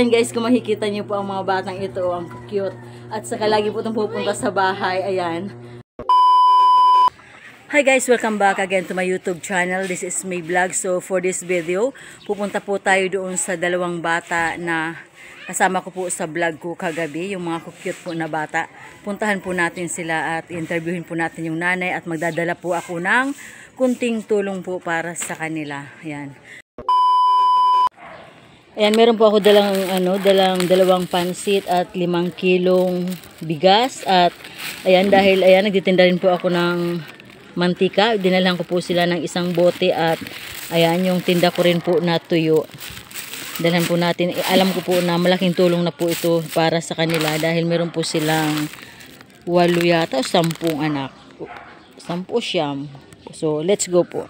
Ayan guys, kung makikita niyo po ang mga batang ito, ang cute. At saka lagi po itong pupunta sa bahay. Ayan. Hi guys, welcome back again to my YouTube channel. This is May Vlog. So for this video, pupunta po tayo doon sa dalawang bata na kasama ko po sa vlog ko kagabi. Yung mga cute po na bata. Puntahan po natin sila at interviewin po natin yung nanay. At magdadala po ako ng kunting tulong po para sa kanila. Ayan. Ayan, meron po ako dalang dalawang pansit at 5 kilong bigas. At ayan, dahil ayan, nagtitinda rin po ako ng mantika. Dinalhan ko po sila ng isang bote at ayan, yung tinda ko rin po na tuyo. Dalhan po natin. Alam ko po na malaking tulong na po ito para sa kanila dahil meron po silang 8 yata o 10 anak. 10 siyam. So, let's go po.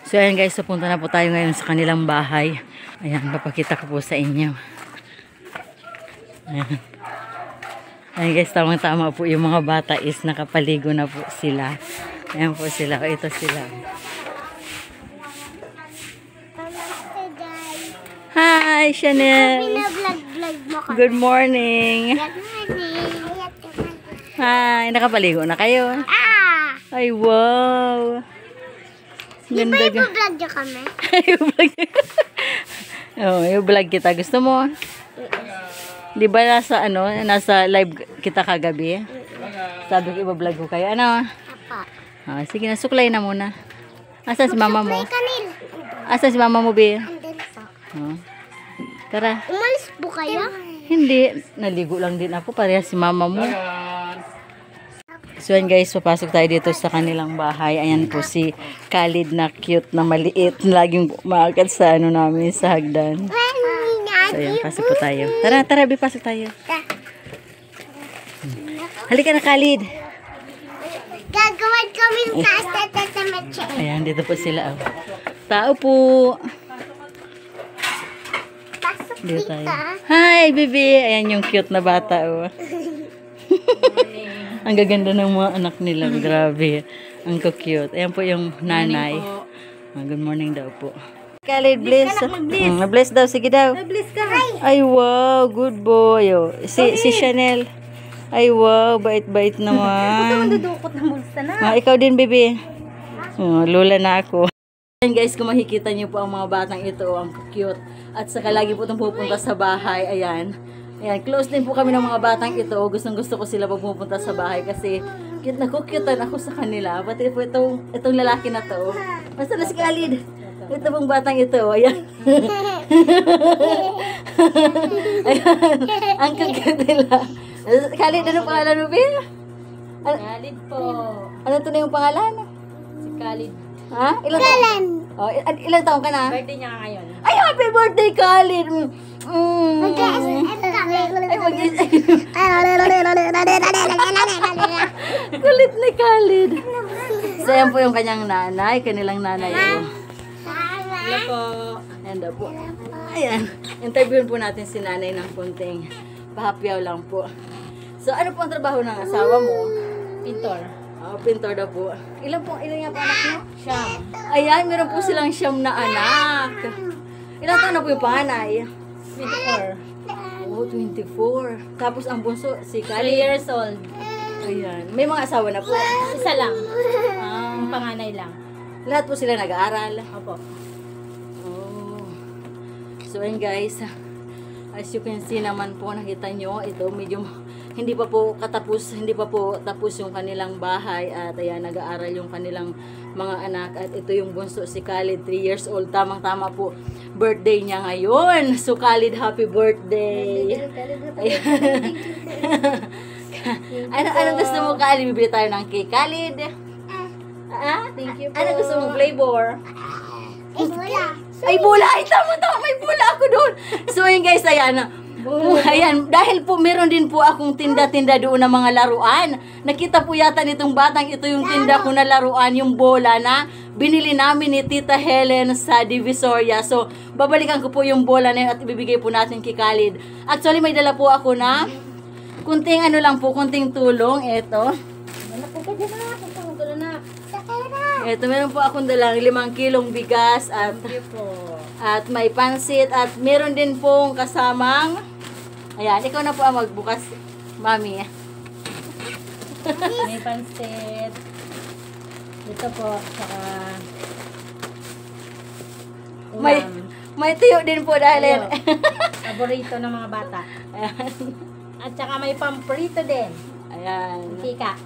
So ayan guys, punta na po tayo ngayon sa kanilang bahay. Ayan, papakita ko po sa inyo. Ayan. Ayan guys, tamang-tama po yung mga bata is nakapaligo na po sila. Ayan po sila, ito sila. Hi, Chanel! Good morning! Hi, nakapaligo na kayo? Ay, wow! Ganda di ba i-vlog niyo kami? I-vlog kita. Gusto mo? Di ba nasa live kita kagabi? Sabi ko i-vlog ko kayo. Ano? Apa. Sige na, suklay na muna. Asan si mama mo? Kanil. Asan si mama mo, Bi? Andun po. Tara. Umalis po kayo? Hindi. Naligo lang din ako. Parehas si mama mo. So yan guys, papasok tayo dito sa kanilang bahay. Ayan po si Khalid na cute na maliit. Laging umaakit sa namin sa hagdan. So yan, pasok po tayo. Tara, Bi, pasok tayo. Halika na, Khalid. Gagawin kami taas na tatamatsin. Ayan, dito po sila. Tao po. Pasok Dito kita. tayo. Hi, baby. Ayan yung cute na bata. Ang gaganda ng mga anak nila. Grabe. Ang cute. Ayan po yung nanay. Good morning daw po. Khalid, bless. Bless daw. Sige daw. Bless ka. Ay, wow. Good boy. Si Chanel. Ay, wow. Bait-bait naman. Dudukot na bulsa na. Ikaw din, baby. Lula na ako. Ayan guys, kung makikita niyo po ang mga batang ito. Ang cute. At saka lagi po itong pupunta sa bahay. Ayan. Ayan, close din po kami ng mga batang ito. Gustong-gusto ko sila pag pupunta sa bahay kasi cute na kukyutan ako sa kanila. Pati po itong lalaki na to. Basta na si Khalid. Ito pong batang ito. Ayan. Ayan. Ang cute nila. Khalid, ano pangalan mo, Bill? Khalid po. Ano to na yung pangalan? Si Khalid. Ha? Ilang taon ka na? Birthday niya ngayon. Ay, happy birthday, Khalid! Kulit ni Khalid. So, yan po yung kanyang nanay, kanilang nanay. Hello po. Ayan daw po. Ayan. Interviewin po natin si nanay ng kunting pahapyaw lang po. So, ano po ang trabaho ng asawa mo? Pintor. Pintor daw po. Ilan nga po anak niyo? Siyam. Ayan, meron po silang 9 na anak. Ilang taon na po yung panganay? 24. Oh, 24. Tapos ang bunso, si 3 Khalid. years old. Ayan. May mga asawa na po. Isa lang. Ah, Ang panganay lang. lahat po sila nag-aaral. Opo. Oh. So, ayun guys. As you can see naman po, nakita nyo, ito medyo hindi pa po tapos yung kanilang bahay at ayan, nag-aaral yung kanilang mga anak at ito yung bunso si Khalid, 3 years old. Tamang-tama po, birthday niya ngayon. So, Khalid, happy birthday. Ano gusto mo, Khalid? Bibili tayo ng cake. Khalid? Thank you po. Ano gusto mong flavor? Bula. Ay, bula! Ay, tama! May bula ako doon! So, ayun guys, ayan. Ayan, dahil po meron din po akong tinda-tinda doon ng mga laruan. Nakita po yata nitong batang ito yung tinda ko na laruan, yung bola na binili namin ni Tita Helen sa Divisoria. So, babalikan ko po yung bola na yun at ibibigay po natin kay Khalid. Actually, may dala po ako na kunting kunting tulong. Ito. Ano po ka dyan na? Kung tulong na. Ito, meron po akong dalang 5 kilong bigas at Thank you po. At may pansit at meron din pong kasamang, ayan, ikaw na po ang magbukas, Mami. May pansit. Ito po, saka May, ulam. may tuyo din po dahil Tuyo. Paborito ng mga bata. At saka may pamprito din. ayan. Mantika.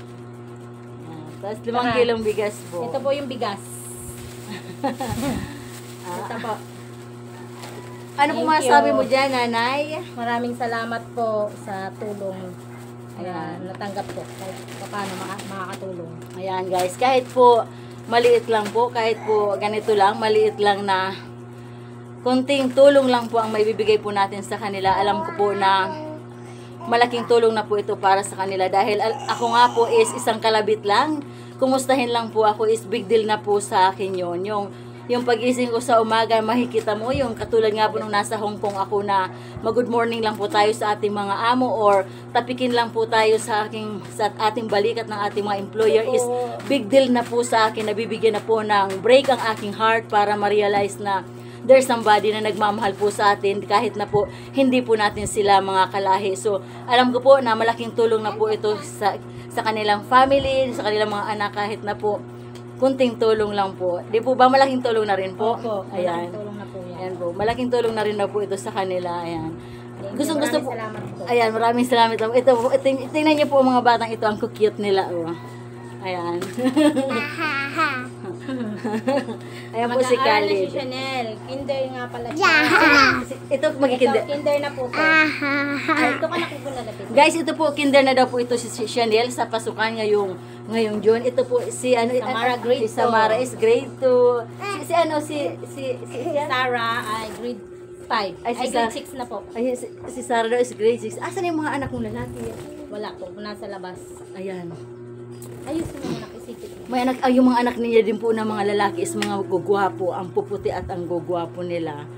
Tapos 5 Saka, kilong bigas po. Ito po yung bigas. Ito po. Ano po Thank masasabi you. mo dyan, Nanay? Maraming salamat po sa tulong. Ayan, natanggap ko. Kahit paano makakatulong. Ayan guys, kahit po maliit lang po, kahit po ganito lang, maliit lang na konting tulong lang po ang maibibigay po natin sa kanila. Alam ko po na malaking tulong na po ito para sa kanila dahil ako nga po is isang kalabit lang. Kumustahin lang po ako is big deal na po sa akin yun. Yung pag-gising ko sa umaga, makikita mo yung katulad nga po nung nasa Hong Kong ako na mag-good morning lang po tayo sa ating mga amo or tapikin lang po tayo sa ating balikat ng ating mga employer is big deal na po sa akin. Nabibigyan na po ng break ang aking heart para ma-realize na there's somebody na nagmamahal po sa atin kahit na po hindi po natin sila mga kalahi. So, alam ko po na malaking tulong na po ito sa kanilang family, sa kanilang mga anak kahit na po kunting tulong lang po. Di po ba malaking tulong na rin po? Opo, Ayan. malaking tulong na po yan. Ayan po. Malaking tulong na rin na po ito sa kanila. Ayan. Gusto Maraming po. salamat po. Ayan, maraming salamat po. Ito po, tingnan niyo po ang mga batang ito, ang cute nila. Oh. Ayan. Ayan po si Mag-aaral na si Khalid. Chanel. Kinder nga pala siya. Ito magkikinder. Ito, kinder na po to. Ay, ito ka na po lalapit. Guys, ito po kinder na daw po ito si Chanel sa pasukan ngayong June. Ito po si Samara, grade si Samara is grade 2. Si Sarah ay grade 5. Ay, Ay, si grade 6 na po. Ay, si Sarah daw is grade 6. Asan yung mga anak mong lalaki? Wala po, nasa labas. Ayan. Ayos naman nakisipit. May anak, yung mga anak niya din po ng mga lalaki is mga gugwapo, ang puputi at ang gugwapo nila.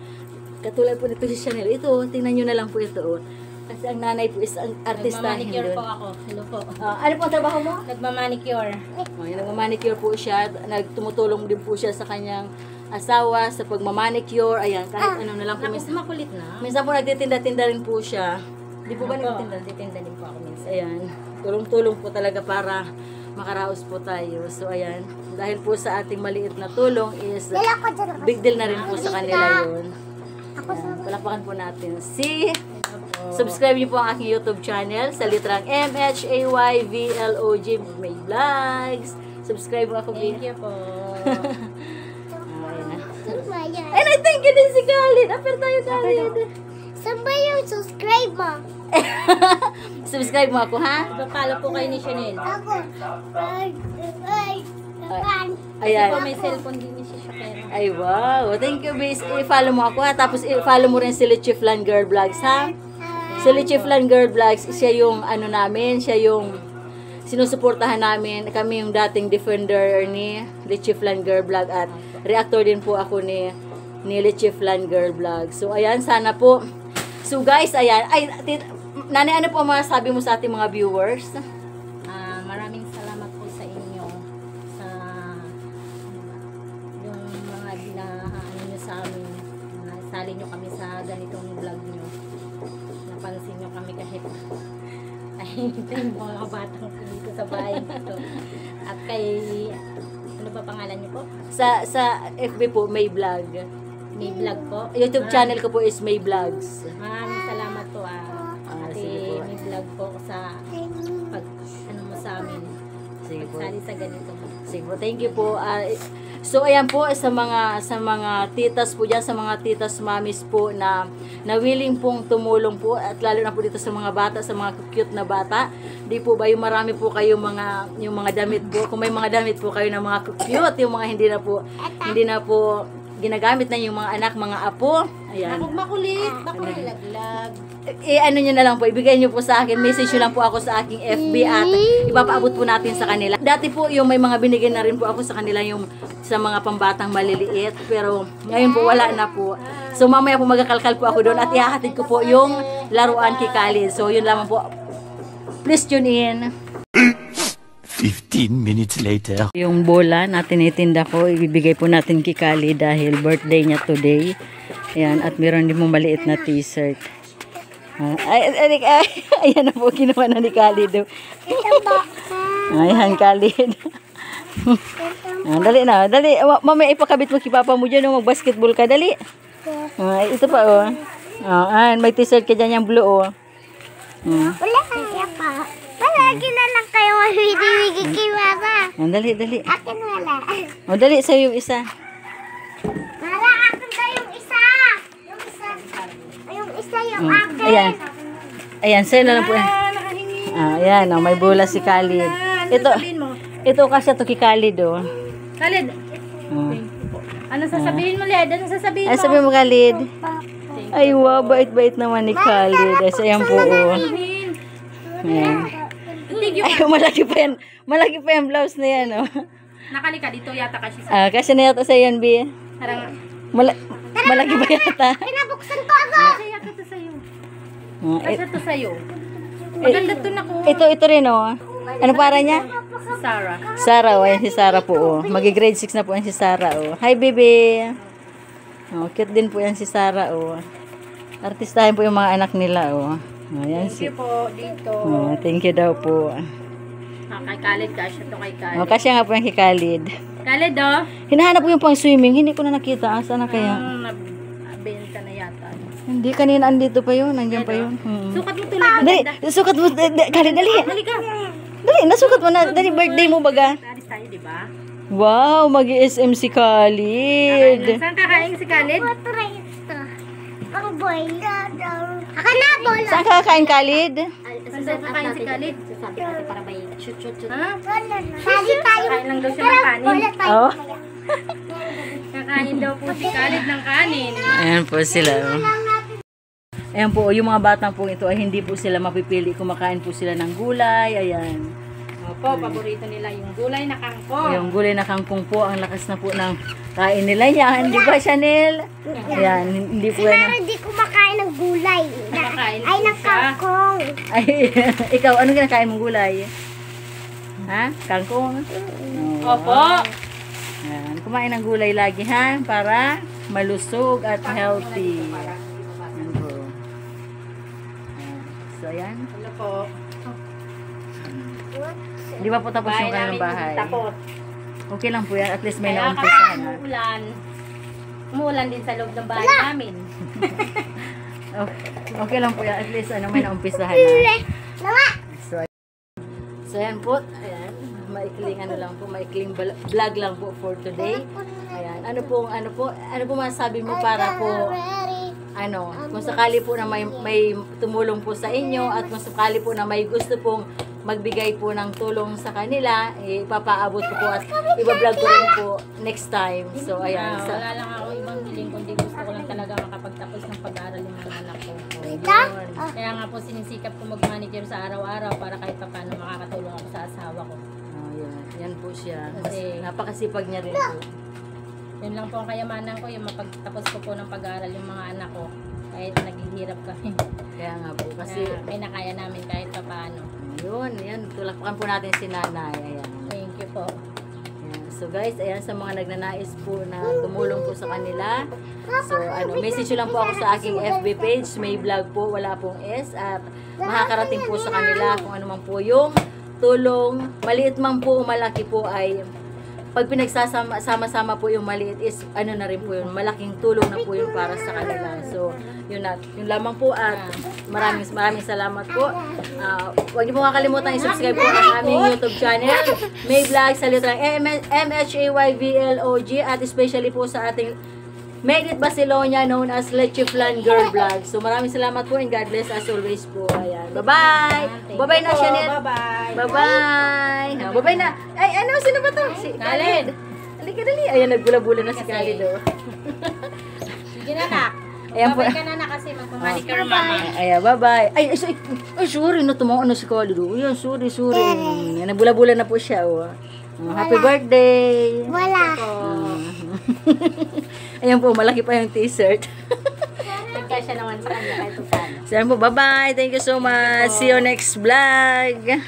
Katulad po nito si Chanel. Ito, tingnan nyo na lang po ito. Oh. Kasi ang nanay po is ang artistahin Nagmamanicure po doon. ako. Hello po. Ano po ang trabaho mo? Nagmamanicure. Nagmamanicure po siya. Tumutulong din po siya sa kanyang asawa sa pagmamanicure. Ayan, kahit ano na lang po. Naku, makulit na. Minsan po nagtitinda-tinda rin po siya. Di po ba nagtitinda? Nagtitinda din po ako minsan. Ayan, tulong-tulong po talaga para makaraos po tayo. So, ayan, dahil po sa ating maliit na tulong is big deal na rin po sa kanila yun. Ayan, palakpakan po natin. Subscribe niyo po ang aking YouTube channel sa litrang MHAYVLOG May Vlogs. Subscribe mo ako, Thank you po. Ay, thank you din si Khalid. Aper tayo, Khalid. Saan ba yung subscribe mo? Subscribe mo ako, ha? Papalo po kayo ni Chanel. Ayan. Kasi po may cellphone din ni si Shakira. Ay, wow. Thank you, Bis. I-follow mo ako, ha? Tapos i-follow mo rin si Lichiflan Girl Vlogs, ha? Si Lichiflan Girl Vlogs, siya yung ano namin, siya yung sinusuportahan namin. Kami yung dating defender ni Lichiflan Girl Vlog at reactor din po ako ni Lichiflan Girl Vlog. So, ayan, sana po. So, guys, ayan. Ay, Nanay, ano po ang masasabi mo sa ating mga viewers? Maraming salamat po sa inyo sa yung mga ginahaan nyo sa amin. Nasali nyo kami sa ganitong vlog nyo. Napansin nyo kami kahit ay yung mga batang dito sa bahay dito. At kay ano ba pangalan nyo po? Sa FB po, May Vlog. May vlog po. YouTube channel ko po is May Vlogs. Maraming salamat po sige po. may vlog po sa pag ano mo sa amin. Sige po. Pagsali sa ganito. Sige po, thank you po. So ayan po sa mga titas po diyan, sa mga titas mamis po na willing pong tumulong po at lalo na po dito sa mga bata, sa mga cute na bata. Di po ba yung marami po kayo yung mga damit po. Kung may mga damit po kayo na mga cute, yung mga hindi na po ginagamit na yung mga anak, mga apo. Ayan. Makulit, laglag. Ano nyo na lang po, ibigay nyo po sa akin, message nyo lang po ako sa aking FB at ipapaabot po natin sa kanila. Dati po yung may mga binigay na rin po ako sa kanila yung sa mga pambatang maliliit, pero ngayon po wala na po. So mamaya po magakalkal po ako doon at ihahatid ko po yung laruan kay Khalid. So yun lamang po. Please tune in. 15 minutes later. Yung bola na tinitinda ko, ibibigay po natin kay Khalid dahil birthday niya today. Ayan, at meron din mong maliit na t-shirt. Ayan na po, ginawa na ni Khalid. Ayan, Khalid. Dali na, dali. Mamaya ipakabit mo kay papa mo dyan, mag-basketball ka, dali. Ito pa, oh. Ayan, may t-shirt ka dyan yung blue, oh. Wala kaya pa. Palagi na lang kayo mabibigay kay Mama. Dali, dali. Akin wala. Dali, sa'yo yung isa. Mara, akin ka yung isa. Yung isa. Yung isa yung akin. Ayan. Ayan, sa'yo na lang po. Ayan, may bola si Khalid. Ito kasi ito kay Khalid, oh. Khalid, ano sasabihin mo, Led? Ano sasabihin mo? Ay, sabi mo, Khalid. Ay, wow, bait-bait naman ni Khalid. Ay, ayan po, oh. Ayan. Ay, malaki pa yan. Malaki pa yung blouse na yan, oh. Nakalika dito yata kasi sa... Kasi na yata sa yan, B. Harang... Malaki ba yata? Pinabuksan ko agad. Kasi yata to sa'yo. Kasi to sa'yo. Maganda to na ko. Ito rin, oh. Ano para niya? Sarah. Sarah, oh. Ayan si Sarah po, oh. Magi-grade 6 na po yan si Sarah, oh. Hi, baby. Oh, cute din po yan si Sarah, oh. Artistahin po yung mga anak nila, oh. Ayan Thank you po dito. thank you daw po. Kay Khalid, kasya to kay Khalid. Kasya nga po yung kay Khalid. Khalid, oh. Hinahanap ko yung pang swimming. Hindi ko na nakita. Asa na kaya? Nabenta na yata. Hindi, kanina andito pa yun. Nandiyan pa yun. Sukat mo tuloy. Dali, sukat mo. Khalid, dali. Halika. Dali, nasukat mo na. Dali, birthday mo baga. Alis tayo, di ba? Wow, mag-SM si Khalid. Saan kakain si Khalid? Try ito. Ang boy. Akin na, bola. Saan ka kakain, Khalid? Saan kakain si Khalid? Sabi natin para may shoot. Ha? Sali tayo. Kakain lang daw siya ng kanin. Bola tayo. Oh. Kakain daw po si Khalid ng kanin. Ayan po sila. Ayan po, yung mga batang po ito ay hindi po sila mapipili. Kumakain po sila ng gulay. Ayan. Opo, paborito nila yung gulay na kangkong. Yung gulay na kangkong po, ang lakas na po ng kain nila yan. Di ba, Chanel? Ayan, hindi po yan. Pero hindi kumakain ng gulay. Nakakain Ay, po ng siya. kangkong. Ay, ikaw, ano kinakain mong gulay? Ha? Kangkong? Opo. Ayan, kumain ng gulay lagi, ha? Para malusog at healthy. Ayan po. Ayan. So, ayan. Ano po? Di ba po tapos yung kanilang namin bahay? tapos. Okay lang po yan. At least may Kaya naumpisahan kasi na. umuulan din sa loob ng bahay namin. Okay lang po yan. At least may naumpisahan na. Nawa. So, ayan po. Ayan. Maikling lang po. Maikling vlog lang po for today. Ayan. Ano po masasabi mo para po kung sakali po na may tumulong po sa inyo at kung sakali po na may gusto pong magbigay po ng tulong sa kanila, ipapaabot ko po at ibablog ko rin po next time. So, ayan. Wala lang ako ibang hiling kundi gusto ko lang talaga makapagtapos ng pag-aaral ng mga anak ko. Kaya nga po sinisikap ko mag-manager sa araw-araw para kahit pa paano makakatulong ako sa asawa ko. Yan po siya. Kasi napakasipag niya rin po. Yun lang po ang kayamanan ko, yung mapagtapos ko po ng pag-aaral yung mga anak ko. Kahit naghihirap kami. Kaya nga po. Kasi may nakaya namin kahit pa paano. yan. Tulakpakan po natin si nanay. Ayan. Thank you po. Ayan. So guys, ayan sa mga nagnanais po na tumulong po sa kanila. So message nyo lang po ako sa aking FB page. May vlog po, wala pong S. At makakarating po sa kanila kung ano man po yung tulong. Maliit man po o malaki po ay pag pinagsama-sama po yung maliit is na rin po yun, malaking tulong na po yun para sa kanila. So, yun lamang po at maraming salamat po. Huwag niyo po kakalimutan i-subscribe po ang aming YouTube channel. May vlog sa litrang MHAYVLOG at especially po sa ating Made it Basilonia known as Leche Flan Girl Vlog. So maraming salamat po and God bless as always po. Ayan. Bye-bye! Bye-bye na, Chanel! Bye-bye! Bye-bye! Bye-bye na! Ay, sino ba to? Si Khalid! Halika dali! Ayan, nagbula-bula na si Khalid, oh. Sige na, nak. Ayan po. Bye-bye ka na kasi magpamanicure mama. Ayan, bye-bye. Ay, sorry, natumawa na si Khalid, oh. Ayan, sorry. Ayan, nagbula-bula na po siya, oh. Happy birthday! Wala. Ayan po, malaki pa yung t-shirt. Nagkasya naman sa kanya kahit paano. So, ayan po, bye-bye. Thank you so much. See you next vlog.